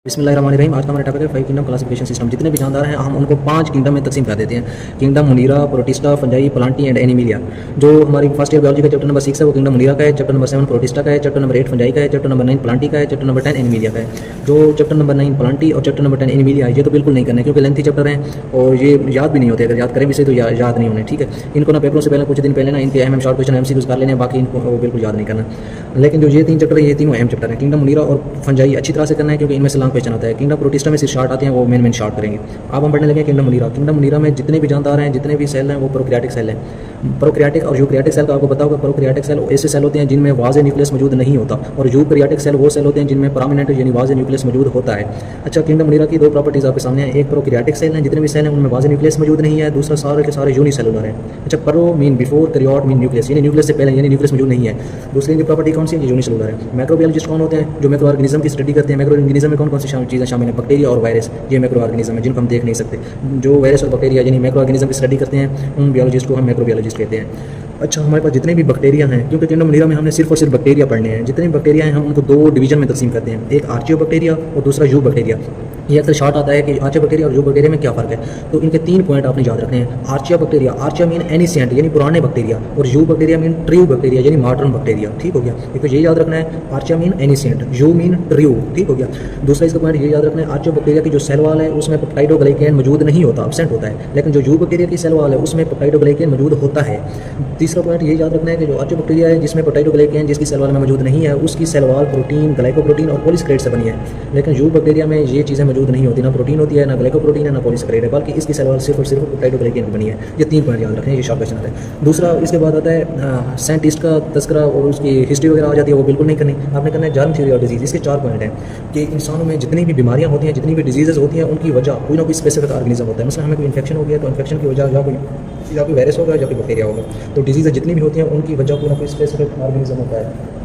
बिस्मिल्लाहिर्रहमानिर्रहीम। आज का हमारा टॉपिक है 5 किंगडम क्लासिफिकेशन सिस्टम। जितने भी जानदार हैं हम उनको 5 किंगडम में तकसीम कर देते हैं। Kingdom Munira, protista, fungi, Plantae and Animalia. जो हमारी फर्स्ट ईयर बायोलॉजी का चैप्टर नंबर 6 है वो किंगडम मुनीरा का है, चैप्टर नंबर 7 प्रोटिस्टा का है, चैप्टर नंबर 8 फंजाई का है, चैप्टर नंबर 9 प्लांटी का है, चैप्टर नंबर 10 एनिमिलिया का है। जो चैप्टर नंबर 9 प्लांटी और चैप्टर नंबर 10 एनिमिलिया है ये तो बिल्कुल नहीं करना है क्योंकि लेंथी चैप्टर हैं और ये याद भी नहीं होते। अगर याद करें भी से तो याद नहीं होने, ठीक है। इनको ना पेपरों से पहले कुछ दिन पहले ना इनके अहम शॉर्ट क्वेश्चन एमसीक्यूज कर लेने, बाकी इनको वो बिल्कुल याद नहीं करना। लेकिन जो ये 3 चैप्टर है ये तीनों अहम चैप्टर हैं। किंगडम मुनीरा और फंजाई अच्छी तरह से करना है क्योंकि इनमें से लॉन्ग क्वेश्चन आता है। किंगडम प्रोटिस्टा में सिर्फ शार्ट आते हैं, वो मेन शार्ट करेंगे। अब हम पढ़ने लगे किंगडम मुनीरा। किंगडम मुनीरा में जितने भी जानदार हैं, जितने भी सेल हैं वो प्रोकैरियोटिक सेल हैं। प्रोकैरियोटिक और यूकैरियोटिक सेल का आपको पता होगा। प्रोकैरियोटिक सेल ऐसे सेल होते हैं जिनमें वाज़े न्यूक्लियस मौजूद नहीं होता और यूकैरियोटिक सेल वो सेल होते हैं जिनमें प्रोमिनेंट यानी वाज़े न्यूक्लियस मौजूद होता है। अच्छा, किंगडम मुनीरा की 2 प्रॉपर्टीज आपके सामने हैं। एक प्रोकैरियोटिक सेल हैं, जितने भी सेल हैं उनमें वाज़े न्यूक्लियस मौजूद नहीं है। दूसरा सारे के सारे यूनिसेलुलर हैं। अच्छा, pro mean before, karyote mean nucleus यानी न्यूक्लियस से पहले यानी न्यूक्लियस मौजूद नहीं है। दूसरी की प्रॉपर्टी कौन सी है? यूनिसेलुलर है। मैक्रोबायोलॉजिस्ट कौन होते हैं? जो मैक्रो ऑर्गेनिज्म की स्टडी करते हैं। मैक्रो ऑर्गेनिज्म में कौन कौन सी चीज़ें शामिल है? बैक्टीरिया और वायरस, ये मैक्रो ऑर्गेनिज्म है जिनको हम देख नहीं सकते। जो वायरस और बैक्टीरिया यानी मैक्रो ऑर्गेनिज्म की स्टडी करते हैं उन बायोलॉजिस्ट को हम मैक्रोबायोलॉजिस्ट कहते हैं। अच्छा, हमारे पास जितने भी बैक्टीरिया हैं, क्योंकि किंगडम मुनीरा में हमने सिर्फ और सिर्फ बैक्टीरिया पढ़ने हैं। जितने भी बैक्टीरिया हैं हम उनको 2 डिवीजन में तकसीम करते हैं। एक आर्चियोबैक्टीरिया और दूसरा यू बैक्टीरिया। ये अक्सर शॉर्ट आता है कि आर्चियोबैक्टीरिया और यू बैक्टीरिया में क्या फ़र्क है, तो इनके 3 पॉइंट आपने याद रखने हैं। आर्चियोबैक्टीरिया, आर्चिया मीन एनिसेंट यानी पुराने बैक्टीरिया, और eu bacteria mean true bacteria यानी मॉडर्न बैक्टीरिया। ठीक हो गया, एक तो ये याद रखना है। Archaea mean ancient, eu mean true. ठीक हो गया। दूसरा इसका पॉइंट ये याद रखना है, आर्चियोबैक्टीरिया की जो सेल वाल है उसमें पेप्टाइडोग्लाइकेन मौजूद नहीं होता, एब्सेंट होता है। लेकिन जो यू बैक्टीरिया की सेल वाल है उसमें पेप्टाइडोग्लाइकेन मौजूद होता है। तीसरा पॉइंट ये याद रखना है कि जो आर्चियोबैक्टीरिया है जिसमें पेप्टाइडोग्लाइकेन जिसकी सेल वाल में मौजूद नहीं है उसकी सेल वाल प्रोटीन, ग्लाइकोप्रोटीन और पॉलीसेकेराइड से बनी है। लेकिन यू बैक्टीरिया में ये चीज़ें मौजूद नहीं होती, ना प्रोटीन होती है, ना ग्लाइकोप्रोटीन है, ना पॉलीसेकेराइड है, बल्कि इसकी सेल वाल सिर्फ और सिर्फ पेप्टाइडोग्लाइकेन की बनी है। ये 3 पॉइंट याद रखें, ये शॉर्ट क्वेश्चन आता है। दूसरा इसके बाद आता है साइंटिस्ट का तस्करा और उसकी हिस्ट्री वगैरह आ जाती है, वो बिल्कुल नहीं करनी। आपने करना है जर्म थ्योरी और डिजीज। इसके 4 पॉइंट हैं कि इंसानों में जितनी भी बीमारियां होती हैं, जितनी भी डिजीज़ होती हैं, उनकी वजह कोई ना कोई स्पेसिफिक ऑर्गेनिज्म होता है। मतलब हमें कोई इन्फेक्शन हो गया तो इन्फेक्शन की वजह या कोई वायरस होगा या कोई बैक्टीरिया होगा। तो डिजीज़ जितनी भी होती हैं उनकी वजह कोई ना कोई स्पेसिफिक ऑर्गेनिज्म होता है।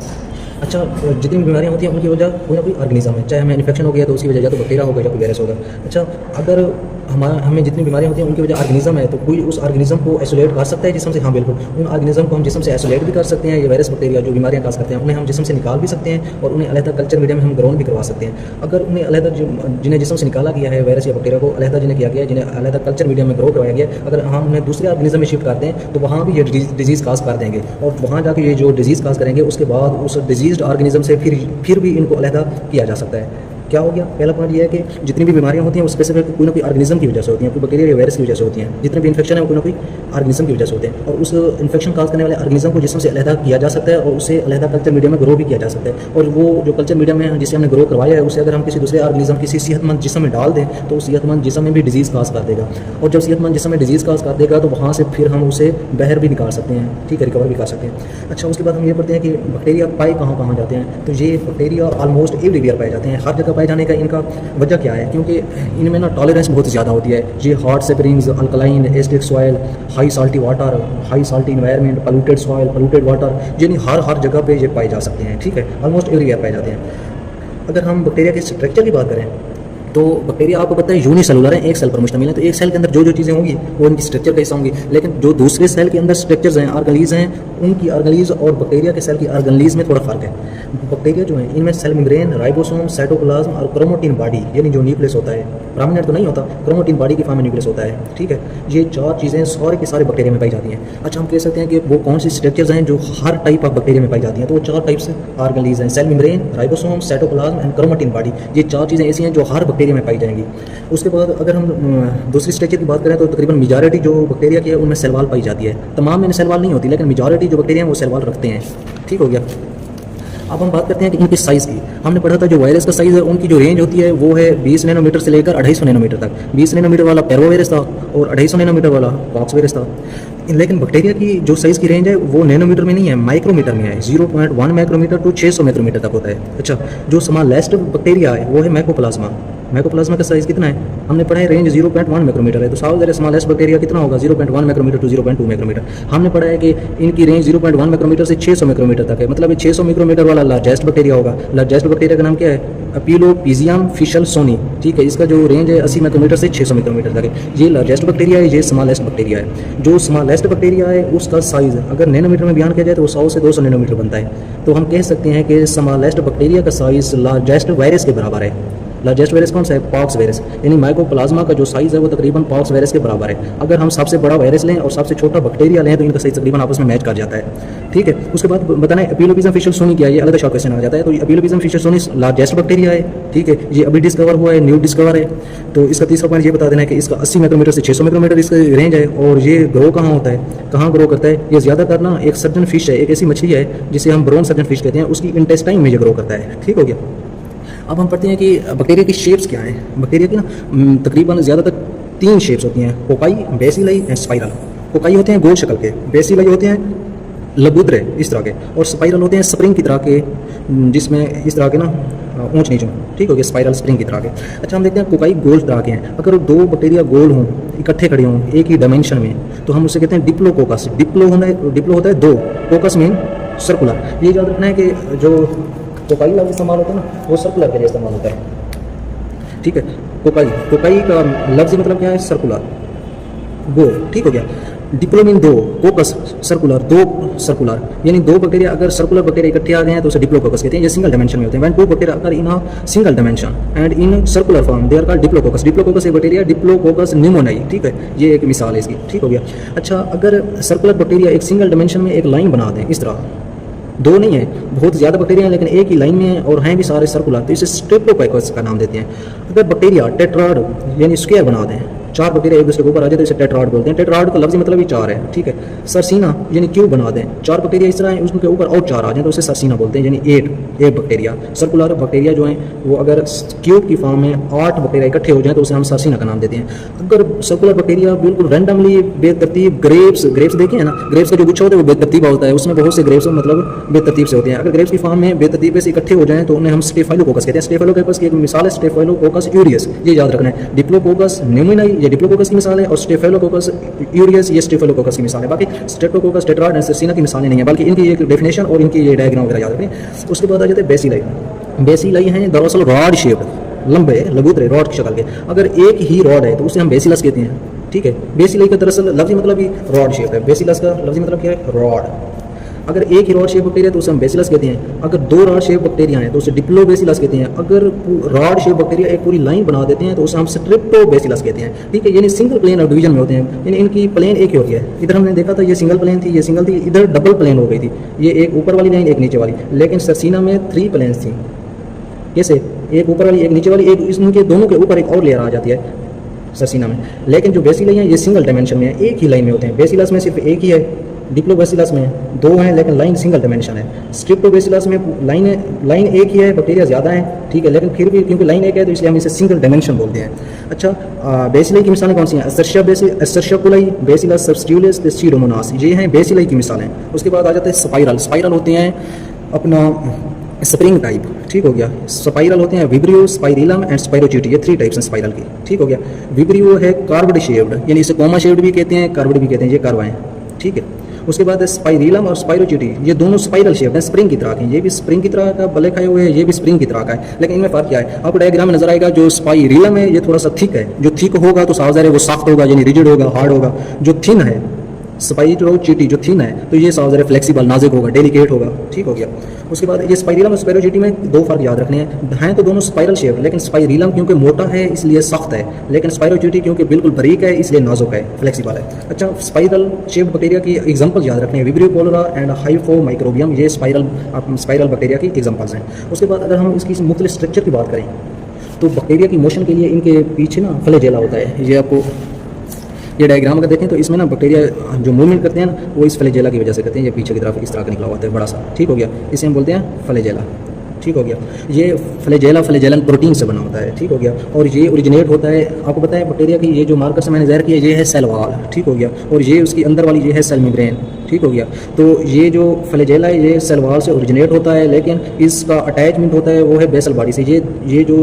अच्छा, जितनी भी बीमारियां होती हैं उनकी वजह कोई ना कोई ऑर्गेनिज्म है। चाहे हमें इन्फेक्शन हो गया तो उसकी वजह या तो बैक्टीरिया होगा या कोई वायरस होगा। अच्छा, अगर हमें जितनी बीमारियां होती हैं उनकी वजह ऑर्गेनिज्म है तो कोई उस ऑर्गेनिज्म को आइसोलेट कर सकता है जिस्म से? हाँ बिल्कुल। उन ऑर्गेनिज्म को हम जिस्म से आइसोलेट भी कर सकते हैं। ये वायरस बैक्टीरिया जो बीमारियां काज करते हैं उन्हें हम जिस्म से निकाल भी सकते हैं और उन्हें अलहदा कल्चर मीडिया में हम ग्रोन भी करवा सकते हैं। अगर उन्हें अलहदा जिन्हें जिस्म से निकाला गया है वायरस या बैक्टीरिया को अलहदा जिन्हें किया गया, जिन्हें अलहदा कल्चर मीडिया में ग्रो करवाया गया, अगर हम उन्हें दूसरे ऑर्गेनिज्म में शिफ्ट करते हैं तो वहाँ भी ये डिजीज़ काज कर देंगे और वहाँ जाके ये जो डिजीज़ काज करेंगे उसके बाद उस डिजीज ऑर्गेनिज्म से फिर भी इनको अलहदा किया जा सकता है। क्या हो गया? पहला पॉइंट ये है कि जितनी भी बीमारियां होती हैं वो स्पेसिफिक कोई ना कोई ऑर्गेनिज्म की वजह से होती हैं, कोई बैक्टीरिया या वायरस की वजह से होती हैं। जितने भी इन्फेक्शन है वो कोई ना कोई ऑर्गेनिज्म की वजह से होते हैं और उस इन्फेक्शन काज करने वाले ऑर्गेनिज्म को जिसम से अलहदा किया जा सकता है और उसे अलहदा कल्चर मीडिया में ग्रो भी किया जा सकता है। और वो जो कल्चर मीडिया में जिसे हमने ग्रो करवाया है उसे अगर हम किसी दूसरे ऑर्गेनिज्म किसी सेहतमंद जिसम में डाल दें तो उस सेहतमंद जिसम में भी डिजीज़ काज कर देगा और जब सेहतमंद जिसम में डिजीज़ काज कर देगा तो वहाँ से फिर हम उसे बाहर भी निकाल सकते हैं, ठीक है, रिकवर भी कर सकते हैं। अच्छा, उसके बाद हम ये पढ़ते हैं कि बैक्टीरिया पाए कहाँ जाते हैं। तो ये बैक्टीरिया ऑलमोस्ट एवरीवेयर पाए जाते हैं, हर जगह पाए जाने का इनका वजह क्या है? क्योंकि इनमें ना टॉलरेंस बहुत ज़्यादा होती है। ये hot springs, alkaline, acidic soil, high salty water, high salty environment, polluted soil, polluted water, यानी हर जगह पे ये पाए जा सकते हैं, ठीक है, ऑलमोस्ट एवरीवेयर पाए जाते हैं। अगर हम बैक्टीरिया के स्ट्रक्चर की बात करें तो बैक्टीरिया आपको पता है यूनिसेलुलर है, एक सेल पर मुश्तमिल है। तो एक सेल के अंदर जो चीज़ें होंगी वो उनकी स्ट्रक्चर का हिस्सा होंगी। लेकिन जो दूसरे सेल के अंदर स्ट्रक्चर्स हैं, ऑर्गेनीज हैं, उनकी ऑर्गेनीज और बैक्टीरिया के सेल की ऑर्गेनीज में थोड़ा फर्क है। बैक्टीरिया जो है इनमें सेल मेम्ब्रेन, राइबोसोम, साइटोप्लाज्म और क्रोमैटिन बॉडी यानी जो न्यूक्लियस होता है, प्रोमिनेंट तो नहीं होता, क्रोमैटिन बॉडी की फॉर्म में न्यूक्लियस होता है, ठीक है। ये 4 चीज़ें सारे के सारे बैक्टीरिया में पाई जाती हैं। अच्छा, हम कह सकते हैं कि वो कौन सी स्ट्रक्चर्स हैं जो हर टाइप ऑफ बैक्टीरिया में पाई जाती हैं। तो वो 4 टाइप्स ऑर्गेनीज हैं, cell membrane, ribosome, cytoplasm and chromatin body. ये 4 चीज़ें ऐसी हैं जो हर बैक्टीरिया में पाई जाएंगी। उसके बाद अगर हम दूसरी स्ट्रक्चर की बात करें तो तकरीबन मेजॉरिटी जो बैक्टीरिया की है उनमें सेल वाल पाई जाती है। तमाम में सेल वाल नहीं होती लेकिन मेजॉरिटी जो बैक्टीरिया हैं वो सेल वाल रखते हैं, ठीक हो गया। अब हम बात करते हैं कि इनकी साइज़ की। हमने पढ़ा था जो वायरस का साइज़ है उनकी जो रेंज होती है वो है 20 नैनोमीटर से लेकर 250 नैनोमीटर तक। 20 नैनोमीटर वाला पैरोवायरस था और 250 नैनोमीटर वाला पॉक्स वायरस था। लेकिन बैक्टीरिया की जो साइज़ की रेंज है वो नैनोमीटर में नहीं है, माइक्रोमीटर में है। 0.1 माइक्रोमीटर टू 600 माइक्रोमीटर तक होता है। अच्छा, जो स्मॉलेस्ट बैक्टीरिया है वो है माइकोप्लाज्मा। माइकोप्लाज्मा का साइज़ कितना है? हमने पढ़ा है रेंज 0.1 माइक्रोमीटर है। तो साउथ जरा स्मॉलेस्ट बैक्टीरिया कितना होगा? 0.1 माइक्रोमीटर टू 0.2 माइक्रोमीटर। हमने पढ़ा है कि इनकी रेंज 0.1 माइक्रोमीटर से 600 माइक्रोमीटर तक है। मतलब ये 600 माइक्रोमीटर वाला लार्जेस्ट बैक्टीरिया होगा। लार्जेस्ट बैक्टीरिया का नाम क्या है? अपीलोपिजियम फिशलसोनी, ठीक है। इसका जो रेंज है 80 माइक्रोमीटर से 600 माइक्रोमीटर तक है। ये लार्जेस्ट बैक्टीरिया है, ये स्मॉलेस्ट बैक्टीरिया है। जो स्मॉलेस्ट बैक्टीरिया है उसका साइज़ अगर नैनोमीटर में बयान किया जाए तो वो 100 से 200 नैनोमीटर बनता है। तो हम कह सकते हैं कि स्मॉलेस्ट बैक्टीरिया का साइज़ लार्जेस्ट वायरस के बराबर है। लार्जेस्ट वायरस कौन सा है? Pox virus. यानी माइकोप्लाज्मा का जो साइज़ है वो तकरीबन पॉक्स वायरस के बराबर है। अगर हम सबसे बड़ा वायरस लें और सबसे छोटा बैक्टीरिया लें तो इनका साइज तकरीबन आपस में मैच कर जाता है। ठीक है, उसके बाद बताना है एपिलोपिज्म फिशर सोनी क्या है, ये अलग शॉर्ट क्वेश्चन आ जाता है। तो एपिलोपिज्म फिशर सोनी लार्जेस्ट बैक्टीरिया है। ठीक है, ये अभी डिस्कवर हुआ है, न्यू डिस्कवर है। तो इसका तीसरा पॉइंट ये बता देना है कि इसका 80 माइक्रोमीटर से 600 माइक्रोमीटर इसका रेंज है। और ये ग्रो कहाँ होता है, कहाँ ग्रो करता है? ये ज़्यादातर ना एक सर्जन फिश है, एक ऐसी मछली है जिसे हम ब्रोन सर्जन फिश कहते हैं, उसकी इंटेस्टाइन में ये ग्रो करता है। ठीक हो गया। अब हम पढ़ते हैं कि बैक्टीरिया की शेप्स क्या हैं। बैक्टीरिया की ना तकरीबन ज़्यादातर 3 शेप्स होती हैं, cocci, bacilli and spiral. Cocci होते हैं गोल शक्ल के, बेसिलाई होते हैं लबूतरे इस तरह के, और स्पाइरल होते हैं स्प्रिंग की तरह के, जिसमें इस तरह के ना ऊंच नीच हों। ठीक हो गया, स्पाइरल स्प्रिंग की तरह के। अच्छा, हम देखते हैं कोकाई गोल तरह के हैं। अगर 2 बैक्टीरिया गोल हों, इकट्ठे खड़े हों एक ही डायमेंशन में, तो हम उसे कहते हैं डिप्लोकोकस। डिप्लो होता है 2, कोकस मीन सर्कुलर। ये याद रखना है कि जो कोकाई लफ्ज़ इस्तेमाल होता है ना वो सर्कुलर के लिए इस्तेमाल होता है। ठीक है, कोकाई का लफ्ज़ मतलब क्या है? सर्कुलर, गोल। ठीक हो गया। डिप्लो मीन 2, कोकस सर्कुलर, 2 सर्कुलर, यानी 2 बैक्टीरिया अगर सर्कुलर बैक्टीरिया इकट्ठे आ गए हैं तो उसे डिप्लोकोकस कहते हैं। ये सिंगल डायमेंशन में होते हैं। व्हेन 2 बैक्टीरिया अगर in single dimension and in circular form they are called diplococcus. Diplococcus एक बैक्टीरिया, डिप्लोकोकस निमोनियाई। ठीक है, ये एक मिसाल है इसकी। ठीक हो गया। अच्छा, अगर सर्कुलर बैक्टीरिया एक सिंगल डायमेंशन में एक लाइन बना दें, इस तरह 2 नहीं है, बहुत ज़्यादा बैक्टीरिया हैं लेकिन एक ही लाइन में है और हैं भी सारे सर्कुलर, तो इसे स्ट्रेप्टोकोकस का नाम देते हैं। अगर बैक्टीरिया टेट्राड यानी स्क्वायर बना दें, 4 बैक्टीरिया एक दूसरे के ऊपर आ जाए तो इसे टेट्राड बोलते हैं। टेट्राड का लफ्ज़ी मतलब ही 4 है। ठीक है, सरसीना यानी क्यूब बना दें, 4 बैक्टीरिया इस तरह हैं, उसके ऊपर और 4 आ जाए तो उसे सरसीना बोलते हैं, यानी 8 बैक्टीरिया। सर्कुलर बैक्टीरिया जो हैं वो अगर क्यूब की फॉर्म में 8 बैक्टीरिया इकट्ठे हो जाए तो उसे हम सरसीना का नाम देते हैं। अगर सर्कुलर बैक्टीरिया बिल्कुल रैंडमली बेतरतीब ग्रेप्स देखे हैं ना, ग्रेप्स का जो गुच्छा होता है वो बेतरतीब होता है, उसमें बहुत से ग्रेप्स मतलब बेतरतीब से होते हैं। अगर ग्रेप्स की फॉर्म में बेतरतीब से इकट्ठे हो जाएं तो उन्हें हम स्टेफाइलोकोकस कहते हैं। स्टेफाइलोकोकस की एक मिसाल है स्टेफाइलोकोकस यूरियस, ये याद रखना है। डिप्लोकोकस निमोनियाई ये डिप्लोकोकस की मिसाल है और स्टेफाइलोकोकस यूरियस ये स्टेफाइलोकोकस की मिसाल है। बाकी स्ट्रेप्टोकोकस, टेट्राड एंड सरसीना की मिसालें नहीं है, बल्कि इनकी एक डेफिनेशन और इनकी ये डायग्राम वगैरह याद रखें। उसके बाद आ जाते हैं बेसिलाई। बेसिलाई हैं दरअसल रॉड शेप्ड, लंबे लगूतरे रॉड की शक्ल के। अगर एक ही रॉड है तो उसे हम बेसिलस कहते हैं। ठीक है, बेसिलाई का दरअसल लफ्ज़ी मतलब ही रॉड शेप है। बेसिलस का लफ्ज़ी मतलब क्या है? रॉड। अगर एक ही रॉड शेप बैक्टीरिया तो उसे हम बेसिलस कहते हैं। अगर 2 रॉड शेप बैक्टीरिया हैं तो उसे डिप्लोबेसिलस कहते हैं। अगर रॉड शेप बैक्टीरिया एक पूरी लाइन बना देते हैं तो उसे हम स्ट्रेप्टोबेसिलस कहते हैं। ठीक है, यानी सिंगल प्लेन और डिवीजन में होते हैं, यानी इनकी प्लेन एक ही होती है। इधर हमने देखा था ये सिंगल प्लेन थी, ये सिंगल थी, इधर डबल प्लेन हो गई थी, ये एक ऊपर वाली लाइन एक नीचे वाली। लेकिन सरसीना में 3 प्लेन्स थी, कैसे? एक ऊपर वाली एक नीचे वाली, एक इनके दोनों के ऊपर एक और लेयर आ जाती है सरसीना में। लेकिन जो बेसिलाई हैं ये सिंगल डायमेंशन में है, एक ही लाइन में होते हैं। बेसिलस में सिर्फ एक ही है, डिप्लोबेसिलस में 2 हैं लेकिन लाइन सिंगल डायमेंशन है। स्ट्रिप्टोबेसिलस में लाइन एक ही है, बैक्टीरिया ज़्यादा है। ठीक है, लेकिन फिर भी क्योंकि लाइन एक है तो इसलिए हम इसे सिंगल डायमेंशन बोलते हैं। अच्छा, बेसिलाई की मिसालें कौन सी हैं? एसर्शिया कोलाई, बेसिलस सब्स्टिट्यूलिस, सीडोमोनास, ये हैं बेसिलाई की मिसालें। उसके बाद आ जाते हैं स्पाइरल। स्पाइरल होते हैं अपना स्प्रिंग टाइप। ठीक हो गया। स्पाइरल होते हैं विब्रियो, स्पाइरिलम एंड स्पाइरोचिटी, ये 3 टाइप्स हैं स्पाइरल की। ठीक हो गया। विब्रियो है कार्व्ड शेप्ड, यानी इसे कोमा शेप्ड भी कहते हैं, कार्व्ड भी कहते हैं, ये कर्व हैं। ठीक है, उसके बाद स्पाइरिलम और स्पाइरोचिटी, ये दोनों स्पाइरल शेप हैं, स्प्रिंग की तरह के। ये भी स्प्रिंग की तरह का बले खाए हुए हैं, ये भी स्प्रिंग की तरह का है, लेकिन इनमें फ़र्क क्या है? आपको डायग्राम में नजर आएगा। जो स्पाइरिलम है ये थोड़ा सा थिक है, जो थिक होगा तो सावधान है वो सख्त होगा, यानी रिजिड होगा, हार्ड होगा। जो थिन है स्पाइरोचिटी, जो थिन है तो ये सावधान फ्लेक्सिबल, नाजुक होगा, डेलिकेट होगा। ठीक हो गया। उसके बाद ये स्पाइरिलम और स्पाइरोचिटी में 2 फर्क याद रखने हैं तो दोनों स्पाइरल शेप, लेकिन स्पाइरिलम क्योंकि मोटा है इसलिए सख्त है, लेकिन स्पाइरोचिटी क्योंकि बिल्कुल बारीक है इसलिए नाजुक है, फ्लेक्सिबल है। अच्छा, स्पाइरल शेप बैक्टीरिया की एग्जांपल याद रखने हैं, विब्रियो कोलेरा एंड हाइफोमाइक्रोबियम, ये स्पाइरल बैक्टीरिया की एग्जांपल्स हैं। उसके बाद अगर हम इसकी मुख्तलिफ स्ट्रक्चर की बात करें तो बैक्टीरिया की मोशन के लिए इनके पीछे ना फ्लैजेला होता है। ये आपको ये डायग्राम अगर देखें तो इसमें ना बैक्टीरिया जो मूवमेंट करते हैं ना वो इस फ्लैजेला की वजह से करते हैं। ये पीछे की तरफ इस तरह का निकला होता है बड़ा सा। ठीक हो गया, इसे हम बोलते हैं फ्लैजेला। ठीक हो गया। ये फ्लैजेलन प्रोटीन से बना होता है। ठीक हो गया। और ये ओरिजिनेट होता है, आपको पता है बैक्टीरिया की ये जो मार्कर्स मैंने ज़ाहिर किया ये है सेल वॉल। ठीक हो गया। और ये उसकी अंदर वाली ये है सेल मेम्ब्रेन। ठीक हो गया। तो ये जो फ्लैजेला है ये सेल वॉल से ओरिजिनेट होता है, लेकिन इसका अटैचमेंट होता है वो है बेसल बॉडी से। ये जो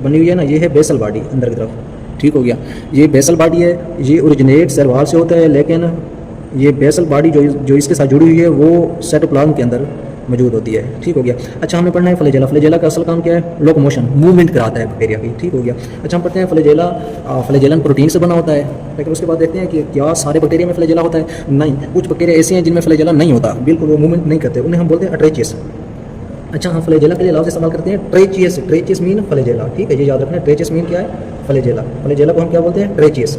बनी हुई है ना ये है बेसल बॉडी अंदर की तरफ। ठीक हो गया। ये बेसल बॉडी है, ये ओरिजिनेट सेल वॉल से होता है, लेकिन ये बेसल बॉडी जो इसके साथ जुड़ी हुई है वो साइटोप्लाज्म के अंदर मौजूद होती है। ठीक हो गया। अच्छा, हमें पढ़ना है फ्लैजेला। फ्लैजेला का असल काम क्या है? लोकोमोशन, मूवमेंट कराता है बैक्टीरिया की। ठीक हो गया। अच्छा, हम पढ़ते हैं फ्लैजेला फ्लैजेलन प्रोटीन से बना होता है, लेकिन उसके बाद देखते हैं कि क्या सारे बैक्टीरिया में फ्लैजेला होता है? नहीं, कुछ बैक्टीरिया ऐसे हैं जिनमें फ्लैजेला नहीं होता, बिल्कुल वो मूवमेंट नहीं करते, उन्हें हम बोलते हैं अट्रेचियस। अच्छा, हम फ्लैजेला के लिए लफ्ज़ इस्तेमाल करते हैं ट्रेचियस। ट्रेचियस मीन फ्लैजेला, ठीक है, ये याद रखना है। ट्रेचियस मीन क्या है? फ्लैजेला। फ्लैजेला को हम क्या बोलते हैं? ट्रेचियस,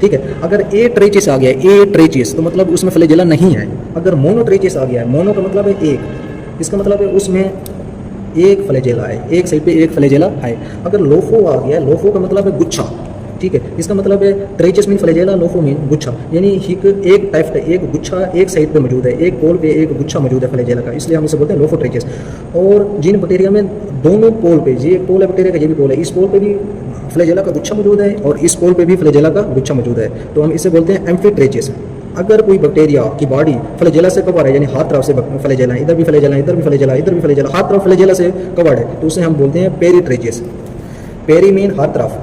ठीक है। अगर ए ट्रेचियस आ गया, ए ट्रेचियस, तो मतलब उसमें फ्लैजेला नहीं है। अगर मोनो ट्रेचियस आ गया है, मोनो का मतलब है एक, इसका मतलब है उसमें एक फ्लैजेला है, एक साइड पे एक फ्लैजेला है। अगर लोफो आ गया, लोफो का मतलब है गुच्छा, ठीक है, इसका मतलब है ट्रेचियस मीन फ्लैजेला, लोफो मीन गुच्छा, यानी एक टाइप, एक गुच्छा एक साइड पे मौजूद है, एक पोल पे एक गुच्छा मौजूद है फ्लैजेला का, इसलिए हम इसे बोलते हैं लोफो ट्रेचियस। और जिन बैक्टीरिया में दोनों पोल पे, ये एक पोल है बैक्टीरिया का, ये भी पोल है, इस पोल पे भी फ्लैजेला का गुच्छा मौजूद है और इस पोल पे भी फ्लैजेला का गुच्छा मौजूद है, तो हम इसे बोलते हैं एम्फीट्रेचियस। अगर कोई बैक्टीरिया की बॉडी फ्लैजेला से कवर है, यानी हाथ तरफ से फ्लैजेला, इधर भी फ्लैजेला, इधर भी फ्लैजेला, इधर भी फ्लैजेला, हाथ तरफ फ्लैजेला से कवर्ड है, तो उसे हम बोलते हैं पेरीट्रेचियस। पेरी मीन हाथ तरफ,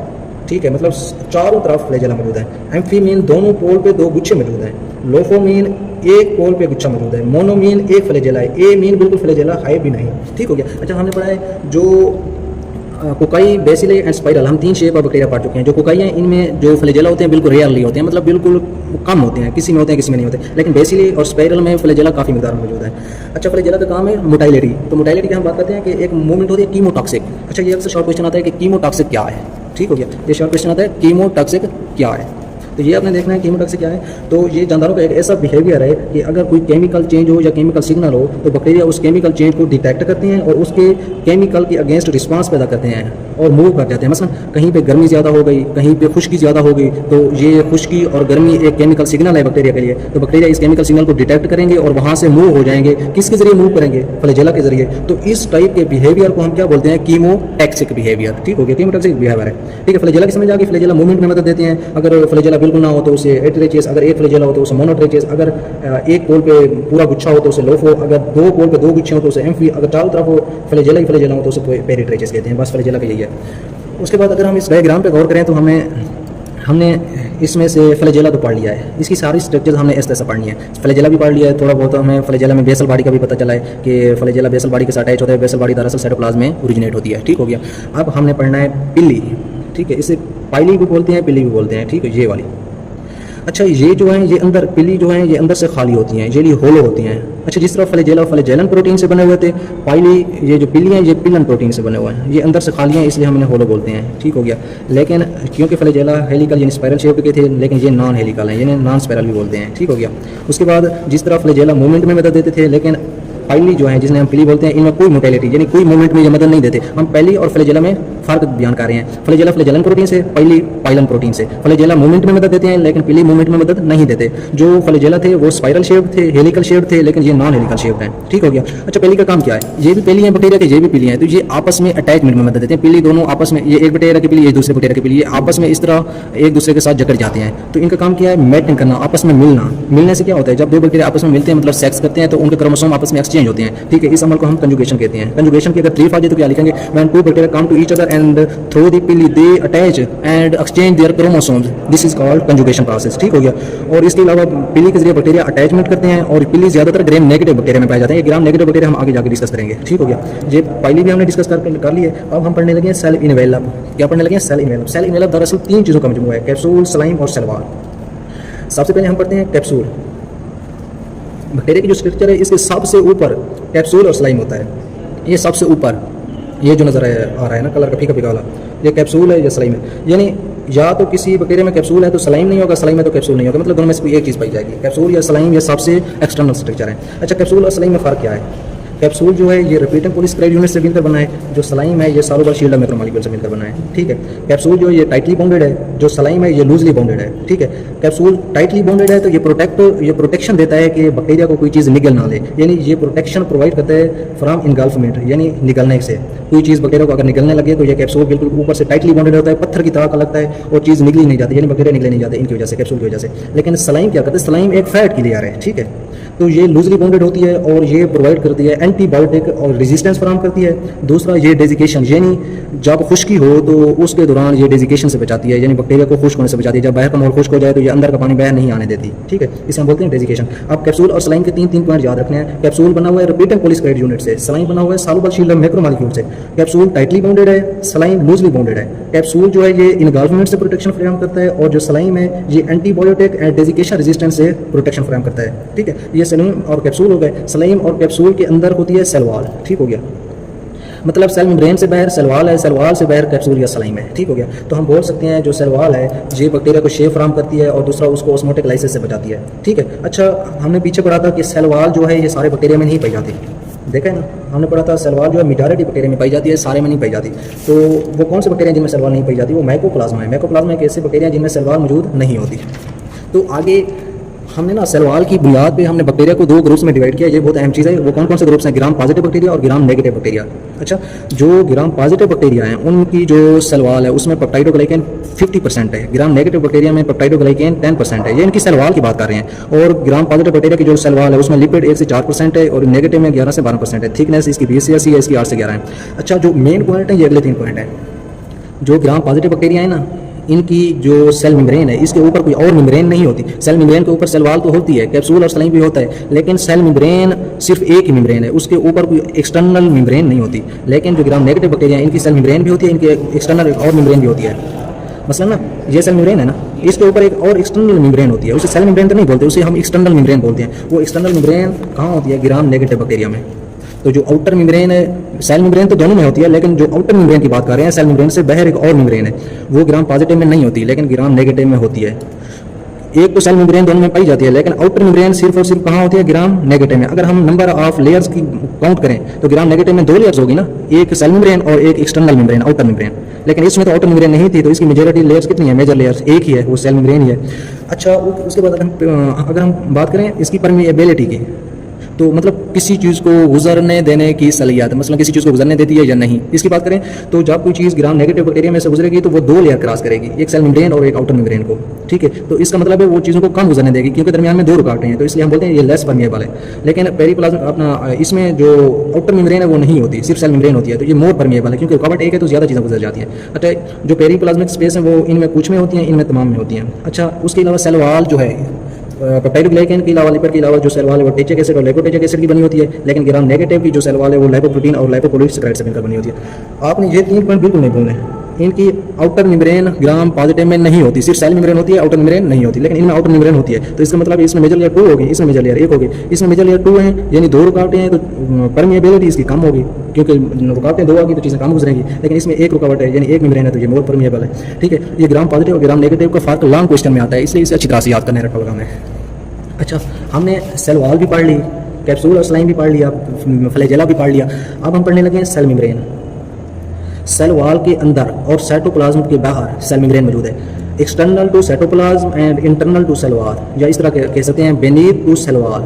ठीक है, मतलब चारों तरफ फ्लैजेला मौजूद है। एम्फी मीन दोनों पोल पे दो गुच्छे मौजूद हैं। लोफो मीन एक पोल पे गुच्छा मौजूद है। मोनो मीन एक फ्लैजेला है। ए मीन बिल्कुल फ्लैजेला है भी नहीं, ठीक हो गया। अच्छा, हमने पढ़ा है जो कोकाई, बेसिले एंड स्पाइरल, हम 3 शेप ऑफ बैक्टीरिया पढ़ चुके हैं। जो कोकाई हैं, इनमें जो फ्लैजेला होते हैं बिल्कुल रेयरली होते हैं, मतलब बिल्कुल कम होते हैं, किसी में होते हैं किसी में नहीं होते, लेकिन बेसिले और स्पाइरल में फ्लैजेला काफ़ी मिकदार में मौजूद है। अच्छा, फ्लैजेला का काम है मोटाइलिटी। तो मोटाइलिटी की हम बात करते हैं कि एक मूवमेंट होती है कीमोटॉक्सिक। अच्छा, ये अक्सर शॉर्ट क्वेश्चन आता है कि कीमोटॉक्सिक क्या है, ठीक हो गया, ये शॉर्ट क्वेश्चन आता है कीमोटॉक्सिक क्या है। तो ये आपने देखना है कीमोटॉक्सिक क्या है। तो ये जानदारों का एक ऐसा बिहेवियर है कि अगर कोई केमिकल चेंज हो या केमिकल सिग्नल हो, तो बैक्टीरिया उस केमिकल चेंज को डिटेक्ट करते हैं और उसके केमिकल के अगेंस्ट रिस्पांस पैदा करते हैं और मूव कर जाते हैं। मसलन कहीं पे गर्मी ज़्यादा हो गई, कहीं पे खुश्की ज़्यादा हो गई, तो ये खुश्की और गर्मी एक केमिकल सिग्नल है बैक्टीरिया के लिए, तो बैक्टीरिया इस केमिकल सिग्नल को डिटेक्ट करेंगे और वहाँ से मूव हो जाएंगे। किसके जरिए मूव करेंगे? फ्लैजेला के जरिए। तो इस टाइप के बिहेवियर को हम क्या बोलते हैं? कीमोटैक्सिक बिहेवियर, ठीक हो गया, कीमोटैक्सिक बिहेवियर है, ठीक है। फ्लैजेला की समझ आ गई। फ्लैजेला मूवमेंट में मदद देते हैं। अगर फ्लैजेला बिल्कुल ना हो तो उसे एट्रेचियस, अगर एक फ्लैजेला हो तो उसे मोनोट्रेचियस, अगर एक पोल पे पूरा गुच्छा हो तो उसे लोफो, अगर दो पोल पे दो गुच्छे हो तो उसे एम्फी, अगर चारों तरफ हो फ्लैजेला ही फ्लैजेला हो तो उसे पेरीट्रेचियस कहते हैं। बस फ्लैजेला का यही है। उसके बाद अगर हम इस डायग्राम पे गौर करें तो हमने इसमें से फ्लैजेला तो पढ़ लिया है, इसकी सारी स्ट्रक्चर हमने इस तरह से पढ़नी है। फ्लैजेला भी पढ़ लिया है, थोड़ा बहुत हमें फ्लैजेला में बेसल बॉडी का भी पता चला है कि फ्लैजेला बेसल बॉडी के साथ अटैच होता है। बेसल बॉडी दरअसल साइटोप्लाज्म में ओरिजिनेट होती है, ठीक हो गया। अब हमने पढ़ना है पिल्ली, ठीक है, इसे पाइली भी बोलते हैं, पिल्ली भी बोलते हैं, ठीक है, ये वाली। अच्छा, ये जो है, ये अंदर पिली जो है, ये अंदर से खाली होती हैं, ये होलो होती हैं। अच्छा, जिस तरह फ्लैजेला फ्लैजेलन प्रोटीन से बने हुए थे, पाइली ये जो पिली हैं ये पिलन प्रोटीन से बने हुए हैं, ये अंदर से खाली हैं, इसलिए हम इन्हें होलो बोलते हैं, ठीक हो गया। लेकिन क्योंकि फ्लैजेला हेलिकल यानी स्पाइरल शेप के थे, लेकिन ये नॉन हेलिकल हैं, यानी नॉन स्पाइरल भी बोलते हैं, ठीक हो गया। उसके बाद जिस तरह फ्लैजेला मूवमेंट में मदद देते थे, लेकिन पाइली जो है, जिसने हम पिली बोलते हैं, इनमें कोई मोटेलिटी यानी कोई मूवमेंट में ये मदद नहीं देते। हम पहली और फ्लैजेला में फर्क बयान कर रहे हैं। फ्लैजेला फ्लैजेलन प्रोटीन से, पाइली पाइलन प्रोटीन से। फ्लैजेला मूवमेंट में मदद देते हैं, लेकिन पिली मूवमेंट में मदद नहीं देते। जो फ्लैजेला थे वो स्पाइरल शेप थे, हेलिकल शेप थे, लेकिन ये नॉन हेलिकल शेप हैं, ठीक हो गया। अच्छा, पिली का काम क्या है? ये भी पिली है बैक्टीरिया के, ये भी पिली है, तो ये आपस में अटैचमेंट में मदद देते हैं। पिली दोनों आपस में, ये एक बैक्टीरिया की पिली, ये दूसरे बैक्टीरिया की पिली, ये आपस में इस तरह एक दूसरे के साथ जकड़ जाते हैं। तो इनका काम क्या है? मैटिंग करना, आपस में मिलना। मिलने से क्या होता है? जब दो बैक्टीरिया आपस में मिलते हैं, मतलब सेक्स करते हैं, तो उनके क्रोमोसोम आपस में एक्सचेंज होते हैं, ठीक है। इस अमल को हम कंजुगेशन कहते हैं। कंजुगेशन की अगर तारीफ आ जाए तो क्या लिखेंगे? When two bacteria come to each other and through the pili they attach and exchange their chromosomes, this is called conjugation process, ठीक हो गया। और इसके अलावा पिली के जरिए बैक्टीरिया अटैचमेंट करते हैं, और पिली ज्यादातर ग्राम नेगेटिव बैक्टीरिया में पाए जाते हैं। ग्राम नेगेटिव बैक्टीरिया हम आगे जाकर डिस्कस करेंगे, ठीक हो गया। ये पाइली भी हमने डिस्कस कर ली है। अब हम पढ़ने लगे हैं सेल इनवेलप। क्या पढ़ने लगे हैं? Cell envelope. सेल इनवेलप दरअसल 3 चीज़ों का मजमूआ है, कैप्सूल, स्लाइम और सेल वॉल। सबसे पहले हम पढ़ते हैं कैप्सूल। बैक्टीरिया की जो स्ट्रक्चर है, इसके सबसे ऊपर कैप्सूल और स्लाइम होता है। ये सबसे ऊपर, ये जो नजर आ रहा है ना कलर का फीका फीका वाला, ये कैप्सूल है, ये स्लाइम है। यानी या तो किसी बैक्टीरिया में कैप्सूल है तो स्लाइम नहीं होगा, स्लाइम है तो कैप्सूल नहीं होगा, मतलब दोनों में से कोई एक चीज़ पाई जाएगी। कैप्सूल या स्लाइम ये सबसे एक्सटर्नल स्ट्रक्चर है। अच्छा, कैप्सूल और स्लाइम में फ़र्क क्या है? कैप्सूल जो है ये रिपीटिंग पॉलीसेकेराइड यूनिट से मिलकर बना है, जो स्लाइम है ये सॉल्युबल शील्ड मैक्रोमोलेक्यूल से मिलकर बना है, ठीक है। कैप्सूल जो है ये टाइटली बॉन्डेड है, जो स्लाइम है ये लूजली बॉन्डेड है, ठीक है। कैप्सूल टाइटली बॉन्डेड है तो ये प्रोटेक्शन देता है कि बैक्टीरिया को कोई चीज़ निगल ना ले, यानी ये प्रोटेक्शन प्रोवाइड करता है फ्रॉम इनगल्फमेंट, यानी निगलने से। कोई चीज़ बैक्टीरिया को अगर निगलने लगे तो ये कैप्सूल बिल्कुल ऊपर से टाइटली बॉन्डेड होता है, पत्थर की तरह का लगता है और चीज़ निगली नहीं जाती, यानी बैक्टीरिया निगले नहीं जाते इनकी वजह से, कैप्सूल की वजह से। लेकिन स्लाइम क्या करता है? स्लाइम एक फैट की लेयर है, ठीक है। तो ये लूजली बॉन्डेड होती है और ये प्रोवाइड करती है एंटीबायोटिक और रेजिस्टेंस फराहम करती है। दूसरा ये डेजिकेशन, यानी जब खुश्की हो तो उसके दौरान ये डेजिकेशन से बचाती है, यानी बैक्टीरिया को खुश्क होने से बचाती है। जब बाहर का माहौल खुश्क हो जाए तो ये अंदर का पानी बाहर नहीं आने देती, ठीक है। इसे हम बोलते हैं डेजिकेशन। अब कैप्सूल और स्लाइम के 3 पॉइंट याद रखने हैं। कैप्सूल बना हुआ है रिपीटिंग पॉलीसेकेराइड यूनिट से, स्लाइम बना हुआ है सॉल्युबल शील्ड मैक्रोमोलेक्यूल से। कैप्सूल टाइटली बॉन्डेड है, स्लाइम लूजली बॉन्डेड है। कैप्सूल जो है ये इनगल्फमेंट से प्रोटेक्शन फराहम करता है, और जो स्लाइम है ये एंटीबायोटिक एंड डेजिकेशन रेजिस्टेंस से प्रोटेक्शन फराहम करता है, ठीक है। ये स्लाइम और कैप्सूल हो गए। स्लाइम और कैप्सूल के अंदर होती है सेल वॉल, ठीक हो गया। मतलब सेल मेम्ब्रेन से बाहर सेल वॉल है, सेल वॉल से बाहर कैप्सूल या स्लाइम है। ठीक हो गया। तो हम बोल सकते हैं जो सेल वॉल है ये बैक्टीरिया को शेप फ्राहम करती है और दूसरा उसको ऑस्मोटिक लाइसिस से बचाती है। ठीक है। अच्छा, हमने पीछे पढ़ा था कि सेल वॉल जो है ये सारे बैक्टीरिया में नहीं पाई जाती। देखा है ना, हमने पढ़ा था सेल वॉल जो है मेजॉरिटी बैक्टीरिया में पाई जाती है, सारे में नहीं पाई जाती। तो वो कौन से बैक्टीरिया जिनमें सेल वॉल नहीं पाई जाती? वो माइकोप्लाज्मा है। माइकोप्लाज्मा एक ऐसे बैक्टीरिया जिनमें सेल वॉल मौजूद नहीं होती। तो आगे हमने ना सेल वॉल की बुनियाद पे हमने बैक्टीरिया को 2 ग्रुप्स में डिवाइड किया। ये बहुत अहम चीज़ है। वो कौन कौन से ग्रुप्स हैं? ग्राम पॉजिटिव बैक्टीरिया और ग्राम नेगेटिव बैक्टीरिया। अच्छा, जो ग्राम पॉजिटिव बैक्टीरिया हैं उनकी जो सेल वॉल है उसमें पेप्टाइडोग्लाइकेन 50% है। ग्राम नेगेटिव बैक्टीरिया में पेप्टाइडोग्लाइकेन 10% है। ये इनकी सेल वॉल की बात कर रहे हैं। और ग्राम पॉजिटिव बैक्टीरिया की जो सेल वॉल है उसमें लिपिड 1 से 4% है और नेगेटिव में 11 से 12% है। थिकनेस इसकी 20 से 80 है, इसकी 8 से 11 है। अच्छा, जो मेन पॉइंट है ये अगले 3 पॉइंट है। जो ग्राम पॉजिटिव बैक्टीरिया है ना, इनकी जो सेल मेम्ब्रेन है इसके ऊपर कोई और मेम्ब्रेन नहीं होती। सेल मेम्ब्रेन के ऊपर सेल वॉल तो होती है, कैप्सूल और स्लाइम भी होता है, लेकिन सेल मेम्ब्रेन सिर्फ एक ही मेम्ब्रेन है, उसके ऊपर कोई एक्सटर्नल मेम्ब्रेन नहीं होती। लेकिन जो ग्राम नेगेटिव बैक्टीरिया है इनकी सेल मेम्ब्रेन भी होती है, इनकी एक्सटर्नल एक और मेम्ब्रेन भी होती है। मसलन ना ये सेल मेम्ब्रेन है ना, इसके ऊपर एक और एक्सटर्नल मेम्ब्रेन होती है। उसे सेल मेम्ब्रेन तो नहीं बोलते, उसे हम एक्सटर्नल मेम्ब्रेन बोलते हैं। वो एक्सटर्नल मेम्ब्रेन कहाँ होती है? ग्राम नेगेटिव बैक्टीरिया में। तो जो आउटर मेम्ब्रेन है, सेल मेम्ब्रेन तो दोनों में होती है, लेकिन जो आउटर मेम्ब्रेन की बात कर रहे हैं, सेल मेम्ब्रेन से बाहर एक और मेम्ब्रेन है, वो ग्राम पॉजिटिव में नहीं होती, लेकिन ग्राम नेगेटिव में होती है। एक तो सेल मेम्ब्रेन दोनों में पाई जाती है, लेकिन आउटर मेम्ब्रेन सिर्फ और सिर्फ कहाँ होती है? ग्राम नेगेटिव में। अगर हम नंबर ऑफ लेयर्स की काउंट करें तो ग्राम नेगेटिव में 2 लेयर्स होगी ना, एक सेल मेम्ब्रेन और एक एक्सटर्नल मेम्ब्रेन, आउटर मेम्ब्रेन। लेकिन इसमें तो आउटर मेम्ब्रेन नहीं थी, तो इसकी मेजॉरिटी लेयर्स कितनी है? मेजर लेयर्स एक ही है, वो सेल मेम्ब्रेन ही है। अच्छा, उसके बाद अगर हम बात करें इसकी परमिएबिलिटी की, तो मतलब किसी चीज़ को गुजरने देने की सलाहियत, मतलब किसी चीज़ को गुजरने देती है या नहीं, इसकी बात करें तो जब कोई चीज़ ग्राम नेगेटिव बैक्टीरिया में से गुजरेगी तो वो 2 लेयर क्रॉस करेगी, एक सेल मेम्ब्रेन और एक आउटर मेम्ब्रेन को। ठीक है। तो इसका मतलब है वो चीज़ों को कम गुजरने देगी, क्योंकि दरमियान में 2 रुकावटें हैं, तो इसलिए हम बोलते हैं ये लेस परमिएबल है। लेकिन पेरिप्लाज्म अपना इसमें जो आउटर मेम्ब्रेन है वो नहीं होती, सिर्फ सेल मेम्ब्रेन होती है, तो ये मोर परमिएबल है, क्योंकि रुकावट एक है तो ज़्यादा चीज़ें गुजर जाती हैं। अच्छा, जो पेरिप्लाज्मिक स्पेस है वो इनमें कुछ में होती हैं, इनमें तमाम में होती हैं। अच्छा, उसके अलावा सेल वॉल जो है पेप्टाइडोग्लाइकेन के अलावा, लिपिड के अलावा जो सेल वॉल है वो टेचिक एसिड और लाइपोटेचिक एसिड की बनी होती है, लेकिन ग्राम नेगेटिव की जो सेल वॉल है वो लाइपोप्रोटीन और लाइपोपोलिसैकेराइड से मिलकर बनी होती है। आपने ये 3 पॉइंट बिल्कुल नहीं भूलने। इनकी आउटर मेम्ब्रेन ग्राम पॉजिटिव में नहीं होती, सिर्फ सेल मेम्ब्रेन होती है, आउटर मेम्ब्रेन नहीं होती, लेकिन इनमें आउटर मेम्ब्रेन होती है। तो इसका मतलब इसमें मेजर लेयर 2 होगी, इसमें मेजर लेयर 1 होगी, इसमें मेजर लेयर 2 है, यानी 2 रुकावटें हैं, तो परमिएबिलिटी इसकी कम होगी, क्योंकि रुकावटें 2 आगी तो चीज़ें कम गुजरेंगी। लेकिन इसमें 1 रुकावट है, यानी 1 मेम्ब्रेन है, तो ये मोर परमिएबल है। ठीक है। ये ग्राम पॉजिटिव और ग्राम नेगेटिव का फर्क लॉन्ग क्वेश्चन में आता है, इसलिए इसे अच्छी तरह से याद करने रखा लगाना है। अच्छा, हमने सेल वॉल भी पढ़ ली, कैप्सूल और स्लाइम भी पढ़ लिया, फ्लैजेला भी पढ़ लिया। अब हम पढ़ने लगे हैं सेल मेम्ब्रेन। सेल वॉल के अंदर और साइटोप्लाज्म के बाहर सेल मेम्ब्रेन मौजूद है। External to cytoplasm and internal to cell wall, या इस तरह कह सकते हैं बेनीथ टू सेल वॉल,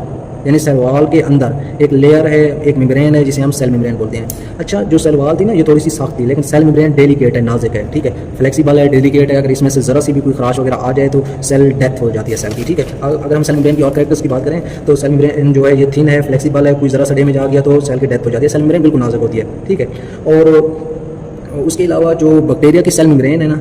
यानी सेल वॉल के अंदर एक लेयर है, एक मेम्ब्रेन है जिसे हम सेल मेम्ब्रेन बोलते हैं। अच्छा, जो सेल वॉल थी ना ये थोड़ी सी सख्त थी, लेकिन सेल मेम्ब्रेन डेलिकेट है, नाजुक है। ठीक है। फ्लेक्सिबल है, डेलिकेट है, अगर इसमें से ज़रा सी भी कोई खराश वगैरह आ जाए तो सेल डेथ हो जाती है सेल की। ठीक है। अगर हम सेल मेम्ब्रेन की और कैरेक्टर्स की बात करें तो सेल मेम्ब्रेन जो है ये थिन है, फ्लेक्सिबल है, कोई ज़रा सा डैमेज आ गया तो सेल की डेथ हो जाती है। सेल मेम्ब्रेन बिल्कुल नाजुक होती है। ठीक है। और उसके अलावा जो बैक्टीरिया की सेल मेम्ब्रेन है ना,